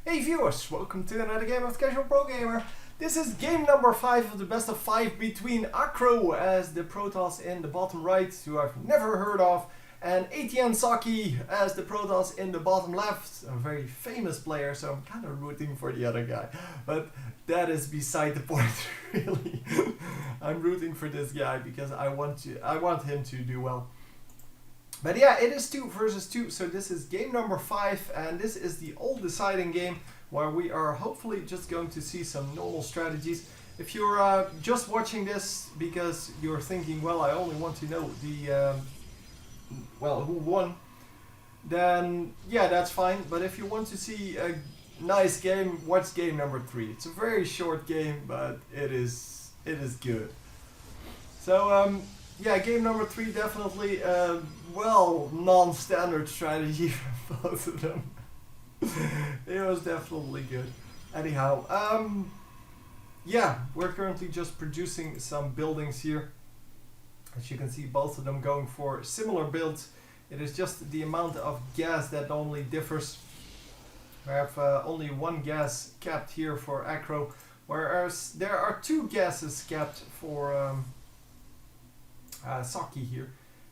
Hey viewers, welcome to another game of Casual Pro Gamer. This is game number 5 of the best of 5 between AcRo as the Protoss in the bottom right, who I've never heard of, and aTn Socke as the Protoss in the bottom left, a very famous player, so I'm kind of rooting for the other guy. But that is beside the point, really. I'm rooting for this guy because I want him to do well. But yeah, it is 2 versus 2, so this is game number 5, and this is the all deciding game where we are hopefully just going to see some normal strategies. If you're just watching this because you're thinking, well, I only want to know the who won, then yeah, that's fine. But if you want to see a nice game, watch game number 3. It's a very short game, but it is good. So yeah, game number 3 definitely non-standard strategy for both of them. It was definitely good. Anyhow, yeah, we're currently just producing some buildings here. As you can see, both of them going for similar builds. It is just the amount of gas that only differs. We have only 1 gas capped here for AcRo, whereas there are 2 gases capped for Socke here,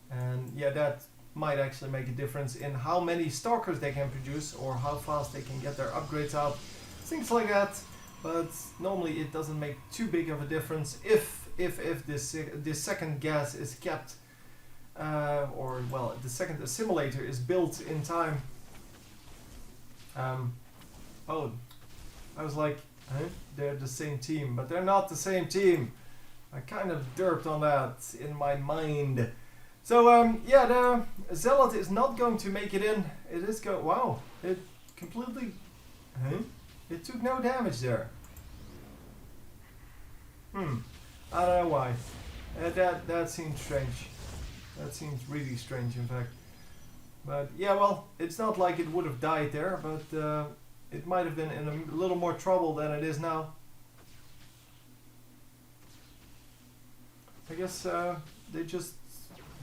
and yeah, that might actually make a difference in how many stalkers they can produce or how fast they can get their upgrades out, things like that. But normally it doesn't make too big of a difference if this second gas is kept, or well, the second assimilator is built in time. Oh, I was like, huh? They're the same team, but they're not the same team. I kind of derped on that in my mind. So yeah, the Zealot is not going to make it in. It is wow, it completely, it took no damage there. I don't know why. That seems strange. That seems really strange, in fact. But yeah, well, it's not like it would have died there, but it might have been in a little more trouble than it is now. I guess they just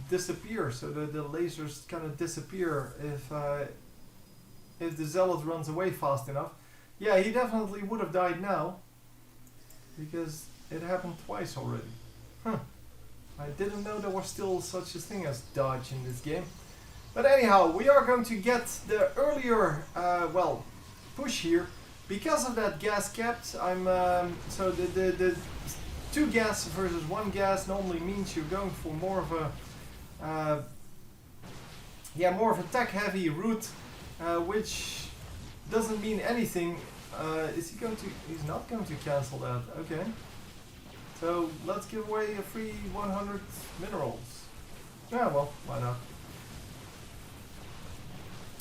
disappear, so the lasers kind of disappear if the Zealot runs away fast enough. Yeah, he definitely would have died now, because it happened twice already. I didn't know there was still such a thing as dodge in this game. But anyhow, we are going to get the earlier, push here. Because of that gas capped, I'm, so the 2 gas versus 1 gas normally means you're going for more of a more of a tech heavy route, which doesn't mean anything. Is he going to? He's not going to cancel that. Okay. So let's give away a free 100 minerals. Yeah, well, why not?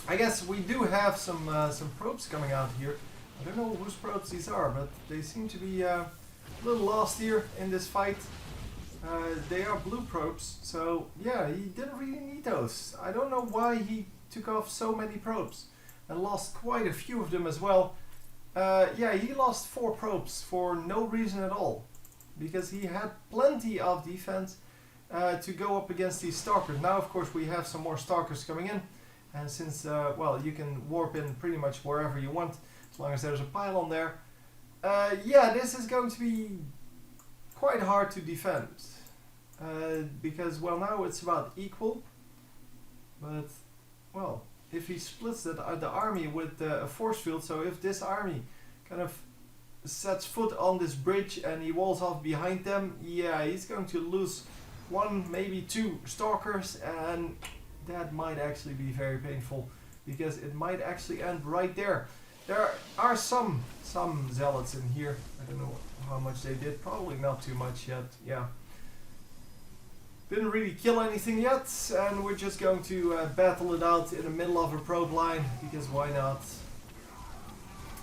I guess we do have some probes coming out here. I don't know whose probes these are, but they seem to be a little lost here in this fight. They are blue probes, so yeah, he didn't really need those. I don't know why he took off so many probes and lost quite a few of them as well. Yeah, he lost 4 probes for no reason at all, because he had plenty of defense to go up against these stalkers. Now, of course, we have some more stalkers coming in, and since well, you can warp in pretty much wherever you want as long as there's a pylon there. Yeah, this is going to be quite hard to defend, because, well, now it's about equal, but, well, if he splits the army with a force field, so if this army kind of sets foot on this bridge and he walls off behind them, yeah, he's going to lose 1, maybe 2 stalkers, and that might actually be very painful, because it might actually end right there. There are some zealots in here. I don't know how much they did. Probably not too much yet. Yeah. Didn't really kill anything yet, and we're just going to battle it out in the middle of a probe line, because why not?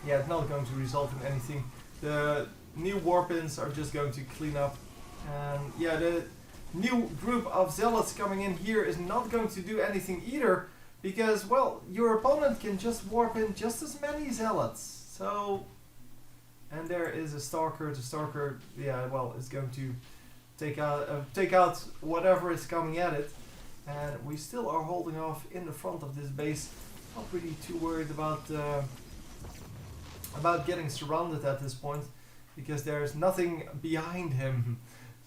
Yeah, it's not going to result in anything. The new warp-ins are just going to clean up. And yeah, the new group of zealots coming in here is not going to do anything either, because, well, your opponent can just warp in just as many zealots. So, and there is a stalker. The stalker, yeah, well, is going to take out whatever is coming at it. And we still are holding off in the front of this base. Not really too worried about about getting surrounded at this point, because there's nothing behind him.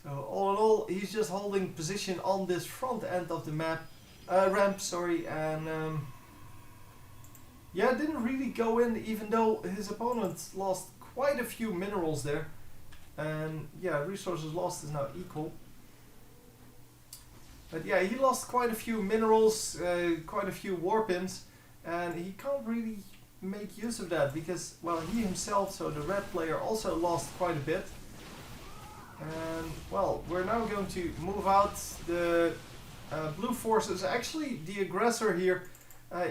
So all in all, he's just holding position on this front end of the ramp, sorry, and yeah, didn't really go in, even though his opponent lost quite a few minerals there. And yeah, resources lost is now equal. But yeah, he lost quite a few minerals, quite a few war pins, and he can't really make use of that because, well, he himself, so the red player, also lost quite a bit. And well, we're now going to move out the blue forces. Actually, the aggressor here,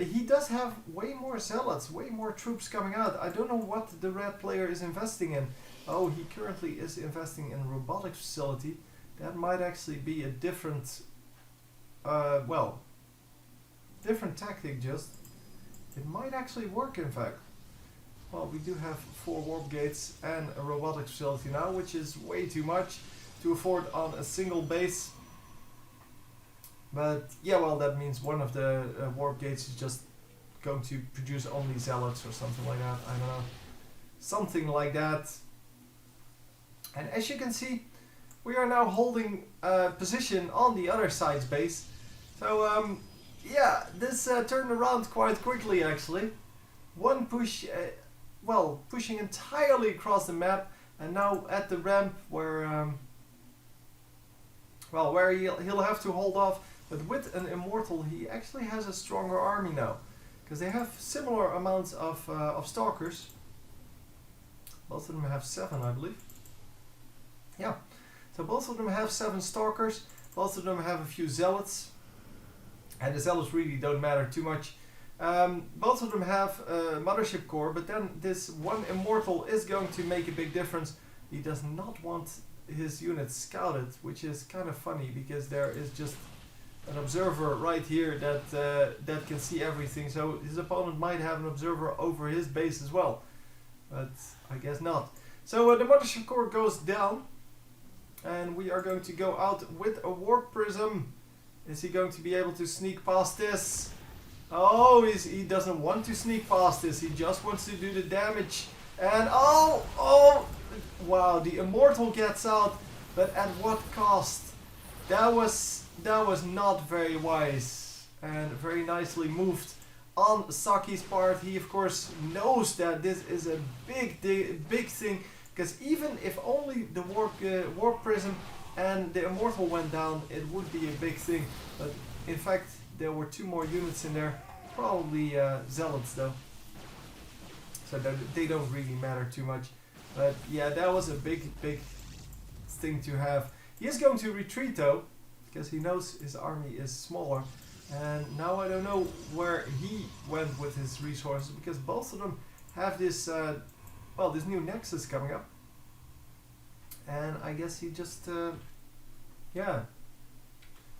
he does have way more zealots, way more troops coming out. I don't know what the red player is investing in. Oh, he currently is investing in a robotics facility. That might actually be a different, well, different tactic just. It might actually work, in fact. Well, we do have 4 warp gates and a robotics facility now, which is way too much to afford on a single base. But yeah, well, that means one of the warp gates is just going to produce only zealots or something like that. I don't know. Something like that. And as you can see, we are now holding position on the other side's base. So yeah, this turned around quite quickly actually. One push, well, pushing entirely across the map, and now at the ramp where, well, where he'll have to hold off. But with an immortal, he actually has a stronger army now, because they have similar amounts of stalkers. Both of them have 7, I believe. Yeah, so both of them have 7 stalkers. Both of them have a few zealots, and the zealots really don't matter too much. Both of them have a mothership core, but then this one immortal is going to make a big difference. He does not want his units scouted, which is kind of funny because there is just an observer right here that can see everything. So his opponent might have an observer over his base as well, but I guess not. So the mothership core goes down, and we are going to go out with a warp prism. Is he going to be able to sneak past this? Oh, he doesn't want to sneak past this. He just wants to do the damage. And oh, wow, the immortal gets out, but at what cost? That was not very wise and very nicely moved on Socke's part. He of course knows that this is a big thing, because even if only the warp prism and the immortal went down, it would be a big thing. But in fact, there were 2 more units in there, probably zealots though, so they don't really matter too much. But yeah, that was a big thing to have. He is going to retreat though, because he knows his army is smaller. And now I don't know where he went with his resources, because both of them have this, well, this new nexus coming up. And I guess he just, yeah,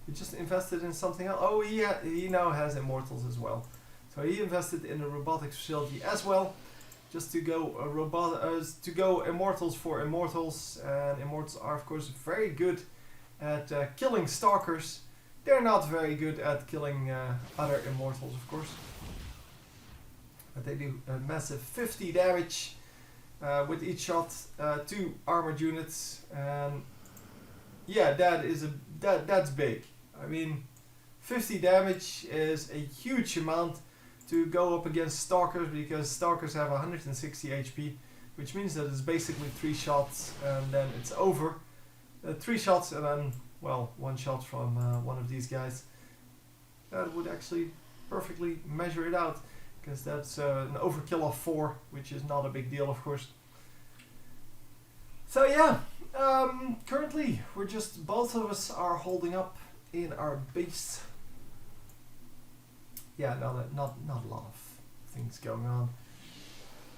he just invested in something else. Oh, he now has immortals as well. So he invested in a robotics facility as well, just to go immortals for immortals. And immortals are of course very good at killing stalkers. They're not very good at killing other immortals, of course. But they do a massive 50 damage with each shot to armored units. And yeah, that's big. I mean, 50 damage is a huge amount to go up against stalkers, because stalkers have 160 HP, which means that it's basically 3 shots and then it's over. 3 shots and then, well, 1 shot from one of these guys. That would actually perfectly measure it out, because that's an overkill of 4, which is not a big deal, of course. So yeah, currently we're just, both of us are holding up in our base. Yeah, not a lot of things going on.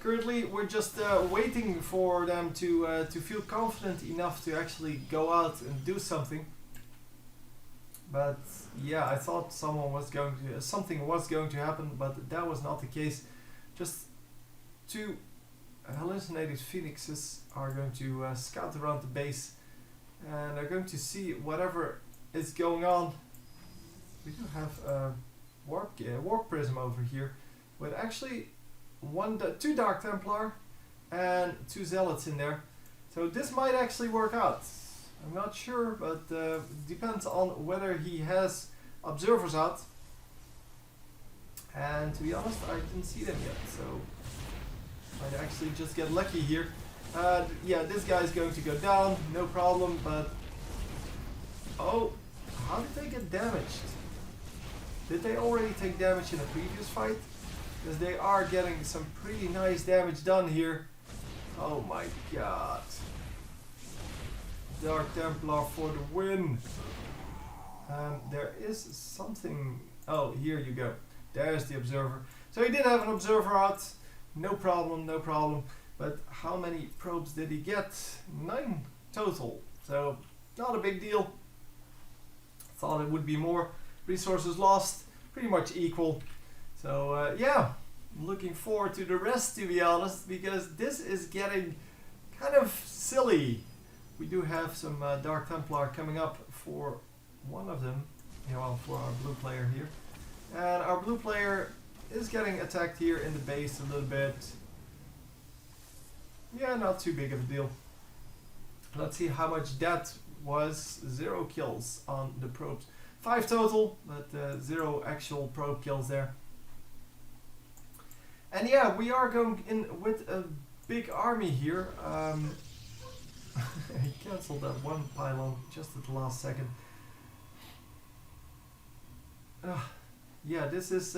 Currently we're just waiting for them to feel confident enough to actually go out and do something. But yeah, I thought something was going to happen, but that was not the case. Just 2 hallucinated phoenixes are going to scout around the base, and are going to see whatever is going on. We do have a warp prism over here, with actually 2 Dark Templar and 2 zealots in there. So this might actually work out. I'm not sure, but depends on whether he has observers out. And to be honest, I didn't see them yet, so might actually just get lucky here. Yeah, this guy's going to go down, no problem, but oh, how did they get damaged? Did they already take damage in a previous fight? Because they are getting some pretty nice damage done here. Oh my god. Dark Templar for the win. There is something... Oh, here you go. There's the observer. So he did have an observer out. No problem, no problem. But how many probes did he get? 9 total. So not a big deal. Thought it would be more. Resources lost. Pretty much equal. So yeah. Looking forward to the rest, to be honest. Because this is getting kind of silly. We do have some Dark Templar coming up for one of them. Yeah, well, for our blue player here. And our blue player is getting attacked here in the base a little bit. Yeah, not too big of a deal. Let's see how much that was. 0 kills on the probes. 5 total, but 0 actual probe kills there. And yeah, we are going in with a big army here. He cancelled that one pylon just at the last second. Yeah, this is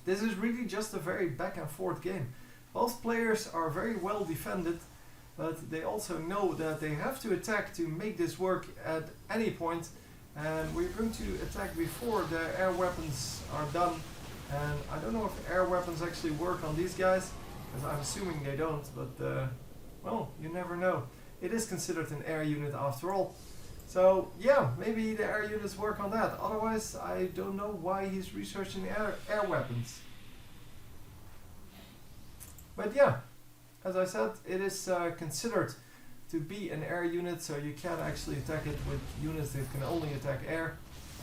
really just a very back and forth game. Both players are very well defended, but they also know that they have to attack to make this work at any point. And we're going to attack before the air weapons are done. And I don't know if air weapons actually work on these guys, because I'm assuming they don't, but well, you never know. It is considered an air unit after all. So yeah, maybe the air units work on that. Otherwise, I don't know why he's researching air weapons. But yeah, as I said, it is considered to be an air unit, so you can actually attack it with units that can only attack air.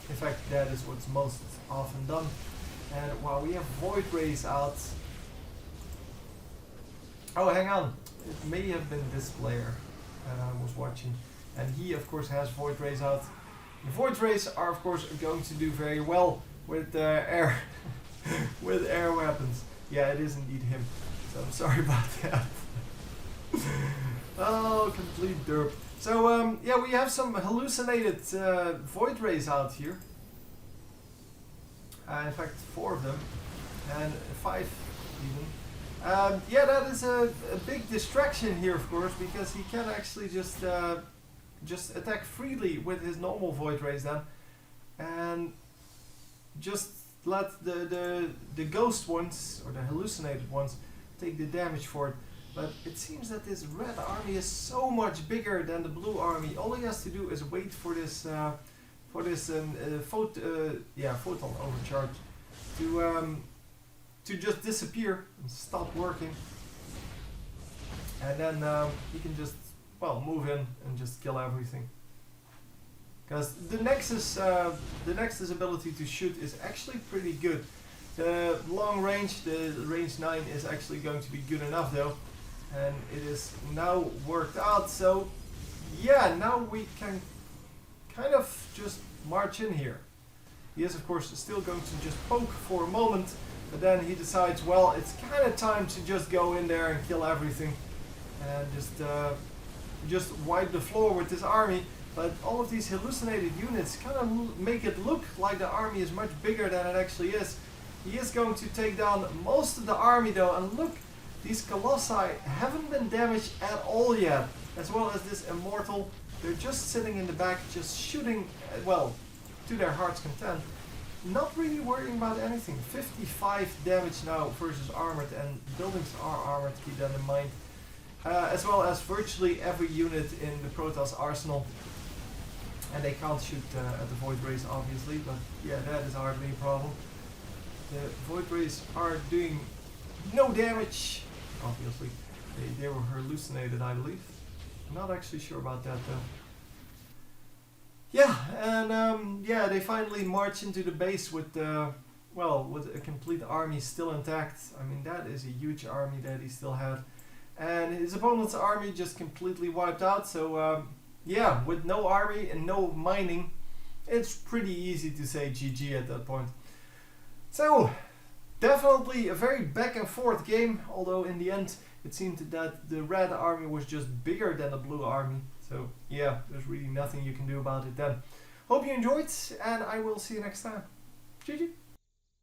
In fact, that is what's most often done. And while we have Void Rays out... Oh, hang on. It may have been this player that I was watching. And he, of course, has Void Rays out. The Void Rays are, of course, going to do very well with air with air weapons. Yeah, it is indeed him. So I'm sorry about that. Oh, complete derp. So, yeah, we have some hallucinated Void Rays out here. In fact, 4 of them. And 5 even. Yeah, that is a big distraction here, of course, because he can actually just attack freely with his normal Void Rays then, and just let the ghost ones, or the hallucinated ones, take the damage for it. But it seems that this red army is so much bigger than the blue army. All he has to do is wait for this photon overcharge to just disappear and stop working, and then he can just, well, move in and just kill everything. Because the Nexus ability to shoot is actually pretty good. The long range, the range 9, is actually going to be good enough though, and it is now worked out. So yeah, now we can kind of just march in here. He is, of course, still going to just poke for a moment, but then he decides, well, it's kind of time to just go in there and kill everything and just wipe the floor with this army. But all of these hallucinated units kind of make it look like the army is much bigger than it actually is. He is going to take down most of the army though, and look, these Colossi haven't been damaged at all yet, as well as this Immortal. They're just sitting in the back, just shooting, well, to their heart's content. Not really worrying about anything. 55 damage now versus armored, and buildings are armored, keep that in mind. As well as virtually every unit in the Protoss arsenal. And they can't shoot at the Void Rays, obviously, but yeah, that is hardly a problem. The Void Rays are doing no damage, obviously. They were hallucinated, I believe. Not actually sure about that though. Yeah, and yeah, they finally march into the base with well, with a complete army still intact. I mean, that is a huge army that he still had. And his opponent's army just completely wiped out. So, yeah, with no army and no mining, it's pretty easy to say GG at that point. So, definitely a very back and forth game, although in the end it seemed that the red army was just bigger than the blue army. So yeah, there's really nothing you can do about it then. Hope you enjoyed, and I will see you next time. GG!